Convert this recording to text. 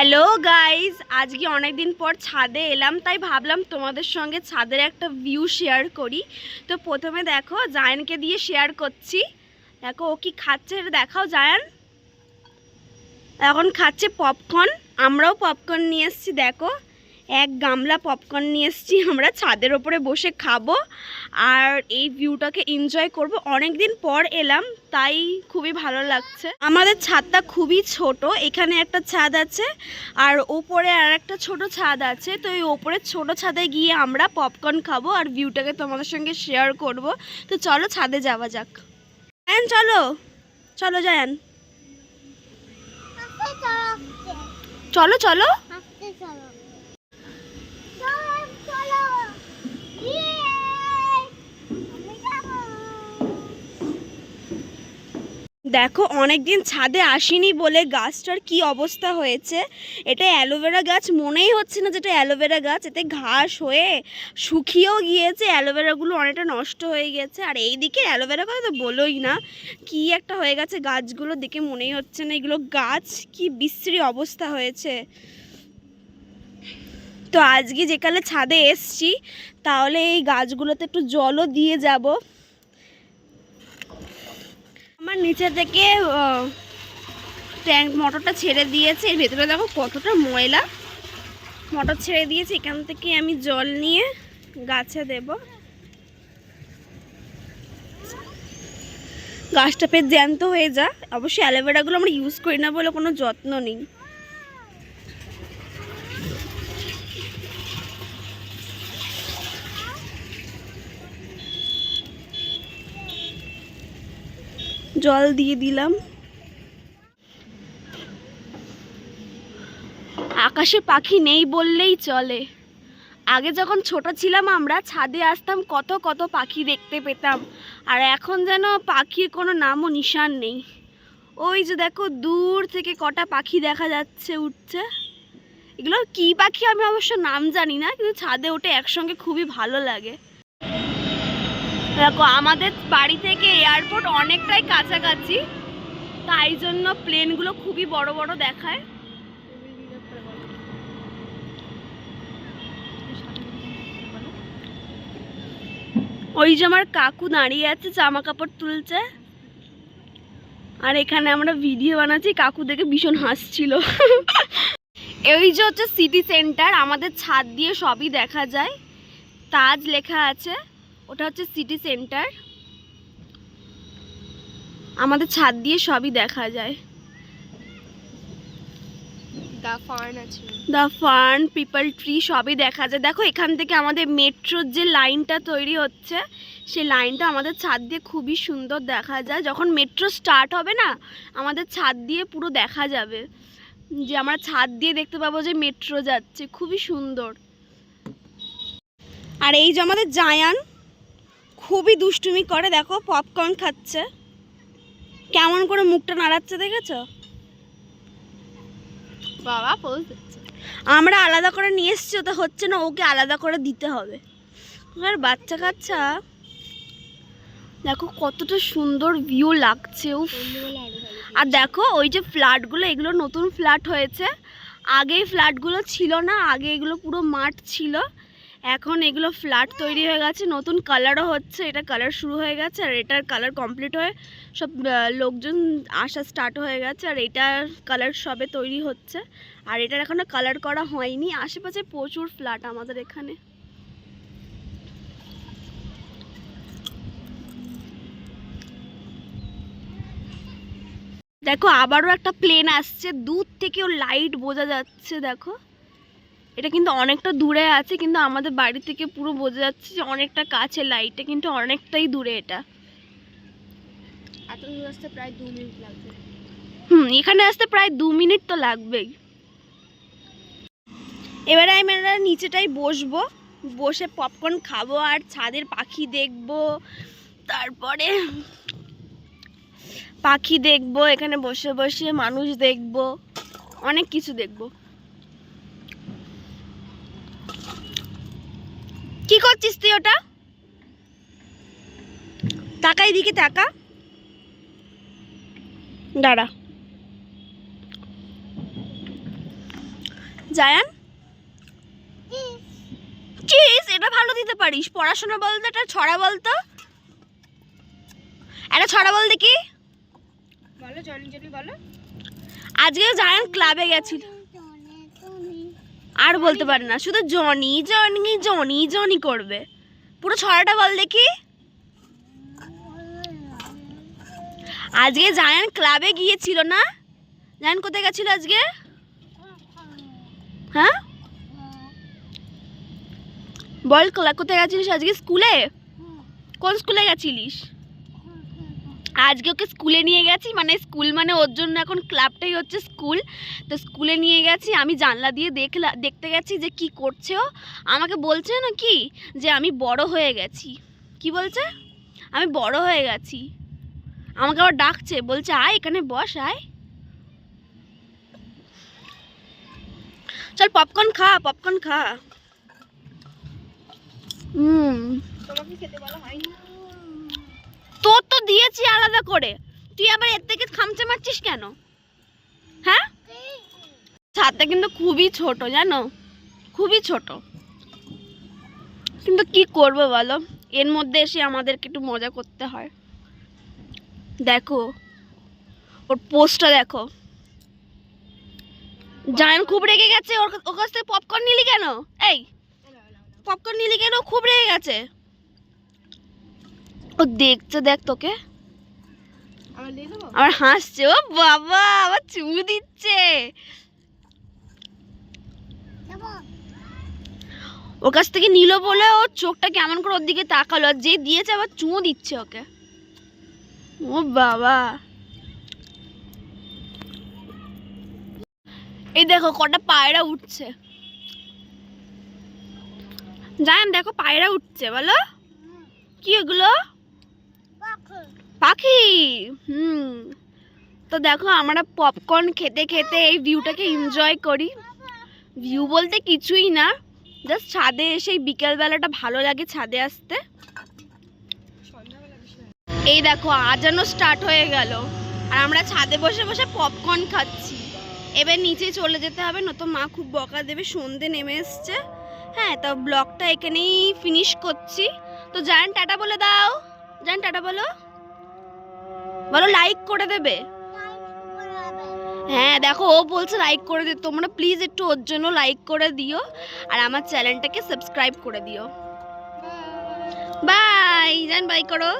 Hello guys, আজকে অনেক দিন পর ছাদে এলাম, তাই ভাবলাম তোমাদের সঙ্গে ছাদের একটা ভিউ শেয়ার করি। তো প্রথমে দেখো জায়ানকে দিয়ে শেয়ার করছি। দেখো ও কি খাচ্ছে, এটা দেখাও। জায়ান এখন খাচ্ছে পপকর্ন। আমরাও পপকর্ন নিয়ে এসেছি, দেখো এক গামলা পপকর্ন নিয়ে এসেছি। আমরা ছাদের ওপরে বসে খাবো আর এই ভিউটাকে এনজয় করব। অনেক দিন পর এলাম, তাই খুবই ভালো লাগছে। আমাদের ছাদটা খুবই ছোট, এখানে একটা ছাদ আছে আর ওপরে আর একটা ছোট ছাদ আছে। তো এই ওপরের ছোট ছাদে গিয়ে আমরা পপকর্ন খাবো আর ভিউটাকে তোমাদের সঙ্গে শেয়ার করব। তো চলো ছাদে যাওয়া যাক। জায়ান চলো, চলো জায়ান, চলো চলো। দেখো অনেকদিন ছাদে আসিনি বলে গাছটার কি অবস্থা হয়েছে। এটা অ্যালোভেরা গাছ, মনেই হচ্ছে না যেটা অ্যালোভেরা গাছ। এতে ঘাস হয়ে শুকিয়েও গিয়েছে, অ্যালোভেরাগুলো অনেকটা নষ্ট হয়ে গেছে। আর এই দিকে অ্যালোভেরা কথা তো বলোই না, কি একটা হয়ে গেছে গাছগুলো, দেখে মনেই হচ্ছে না এগুলো গাছ। কি বিশ্রী অবস্থা হয়েছে। তো আজকে যেকালে ছাদে এসছি, তাহলে এই গাছগুলোতে একটু জলও দিয়ে যাব। আমার নিচে থেকে ট্যাঙ্ক মোটরটা ছেড়ে দিয়েছে, এর ভেতরে দেখো কতটা ময়লা। মোটর ছেড়ে দিয়েছে, এখান থেকে আমি জল নিয়ে গাছে দেব। গাছটা ফের জ্যান্ত হয়ে যা। অবশ্যই অ্যালোভেরাগুলো আমরা ইউজ করি না বলে কোনো যত্ন নেই। জল দিয়ে দিলাম। আকাশে পাখি নেই বললেই চলে। আগে যখন ছোট ছিলাম আমরা ছাদে আসতাম, কত কত পাখি দেখতে পেতাম। আর এখন যেন পাখির কোনো নামও নিশান নেই। ওই যে দেখো দূর থেকে কটা পাখি দেখা যাচ্ছে উঠছে। এগুলো কি পাখি আমি অবশ্য নাম জানি না, কিন্তু ছাদে ওঠে একসঙ্গে খুবই ভালো লাগে। দেখো আমাদের বাড়ি থেকে এয়ারপোর্ট অনেকটাই কাছাকাছি, তাই জন্য প্লেনগুলো খুবই বড় বড় দেখায়। ওই যে আমার কাকু দাঁড়িয়ে আছে, জামা কাপড় তুলছে। আর এখানে আমরা ভিডিও বানাচ্ছি, কাকু দেখে ভীষণ হাসছিল। এই যে হচ্ছে সিটি সেন্টার, আমাদের ছাদ দিয়ে সবই দেখা যায়। তাজ লেখা আছে, ওটা হচ্ছে সিটি সেন্টার। আমাদের ছাদ দিয়ে সবই দেখা যায়। দ্য ফার্ন, পিপল ট্রি সবই দেখা যায়। দেখো এখান থেকে আমাদের মেট্রোর যে লাইনটা তৈরি হচ্ছে, সেই লাইনটা আমাদের ছাদ দিয়ে খুবই সুন্দর দেখা যায়। যখন মেট্রো স্টার্ট হবে না, আমাদের ছাদ দিয়ে পুরো দেখা যাবে, যে আমরা ছাদ দিয়ে দেখতে পাবো যে মেট্রো যাচ্ছে, খুবই সুন্দর। আর এই যে আমাদের জায়ান খুবই দুষ্টুমি করে, দেখো পপকর্ন খাচ্ছে, কেমন করে মুখটা নাড়াচ্ছে দেখেছো? বাবা পোজ দিচ্ছে। আমরা আলাদা করে নিয়ে এসেছি, ওটা হচ্ছে না, ওকে আলাদা করে দিতে হবে। আর বাচ্চা কাচ্চা দেখো কতটা সুন্দর ভিউ লাগছে। আর দেখো ওই যে ফ্ল্যাটগুলো, এগুলো নতুন ফ্ল্যাট হয়েছে, আগে ফ্ল্যাটগুলো ছিল না। আগে এগুলো পুরো মাঠ ছিল, এখন এগুলো ফ্ল্যাট তৈরি হয়ে গেছে, নতুন কালারও হচ্ছে। এটা কালার শুরু হয়ে গেছে আর এটার কালার কমপ্লিট হয়ে সব লোকজন আসা স্টার্ট হয়ে গেছে। আর এটার কালার সবে তৈরি হচ্ছে, আর এটার এখনও কালার করা হয়নি। আশেপাশে প্রচুর ফ্ল্যাট আমাদের এখানে। দেখো আবারও একটা প্লেন আসছে, দূর থেকেও লাইট বোঝা যাচ্ছে। দেখো এটা কিন্তু অনেকটা দূরে আছে, কিন্তু আমাদের বাড়ি থেকে পুরো বোঝা যাচ্ছে যে অনেকটা কাছে লাইটটা, কিন্তু অনেকটাই দূরে। এটা এত দূর আসতে প্রায় 2 মিনিট লাগবে। এখানে আসতে প্রায় 2 মিনিট তো লাগবেই। এবারে আমি নিচেটাই বসবো, বসে পপকর্ন খাবো আর ছাদের পাখি দেখবো। তারপরে পাখি দেখবো, এখানে বসে বসে মানুষ দেখবো, অনেক কিছু দেখবো। কি করছিস তুই? ওটা তাকা, এদিকে তাকা, দাঁড়া। জায়ান চিজ এটা ভালো দিতে পারিস। পড়াশোনা বলতে একটা ছড়া বলতো, একটা ছড়া বল দেখি। বলো জনি জনি বলো। আজকে জায়ান ক্লাবে গেছিল, আর বলতে পারে না, শুধু জনি জনি জনি জনি করবে। পুরো ছড়াটা বল দেখি। আজকে জায়ান ক্লাবে গিয়েছিল না? জায়ান কোথায় গেছিল আজকে? হ্যাঁ বল, কোথায় গেছিলিস আজকে? স্কুলে? কোন স্কুলে গেছিলিস? আজকে ওকে স্কুলে নিয়ে গেছি, মানে স্কুল মানে ওর জন্য এখন ক্লাবটাই হচ্ছে স্কুল। তো স্কুলে নিয়ে গেছি, আমি জানলা দিয়ে দেখতে গেছি যে কি করছে ও। আমাকে বলছে না কি যে আমি বড় হয়ে গেছি। কি বলছে? আমি বড় হয়ে গেছি। আমাকে আবার ডাকছে, বলছে আয় এখানে বস, আয় চল পপকর্ন খা, পপকর্ন খা। তোমাকে খেতে বলা হয়নি? তোর তো দিয়েছি আলাদা করে, তুই আবার এর থেকে খামচে মারছিস কেন? হ্যাঁ ছাদটা কিন্তু খুবই ছোট জানো, খুবই ছোট, কিন্তু কি করবো বলো, এর মধ্যে এসে আমাদেরকে একটু মজা করতে হয়। দেখো ওর পোস্টটা দেখো, জায়ান খুব রেগে গেছে। ওর কাছ থেকে পপকর্ন নিলি কেন? এই পপকর্ন নিলি কেন? খুব রেগে গেছে। ও দেখছে, দেখ তোকে আমার হাসছে। ও বাবা আবার চুমু দিচ্ছে। ওর কাছ থেকে নিল বলে ওর চোখটা কেমন করে ওর দিকে তাকালো, আর যে দিয়েছে আবার চুমু দিচ্ছে ওকে। ও বাবা, এই দেখো কটা পায়রা উঠছে। জানেন দেখো পায়রা উঠছে, বলো কি এগুলো? পাখি। তো দেখো আমরা পপকর্ন খেতে খেতে এই ভিউটাকে এনজয় করি। ভিউ বলতে কিছুই না, জাস্ট ছাদে এসে বিকেলবেলাটা ভালো লাগে ছাদে আসতে। এই দেখো আজানো স্টার্ট হয়ে গেল, আর আমরা ছাদে বসে বসে পপকর্ন খাচ্ছি। এবার নিচে চলে যেতে হবে, নয়তো মা খুব বকা দেবে। সন্ধে নেমে এসছে। হ্যাঁ তো ব্লগটা এখানেই ফিনিশ করছি। তো জায়ান টাটা বলে দাও। জায়ান টাটা বলো, বলো লাইক করে দেবে। হ্যাঁ দেখো ও বলছে লাইক করে দিও, তোমরা প্লিজ একটু ওর জন্য লাইক করে দিও, আর আমার চ্যানেলটাকে সাবস্ক্রাইব করে দিও। বাই। জান বাই করো।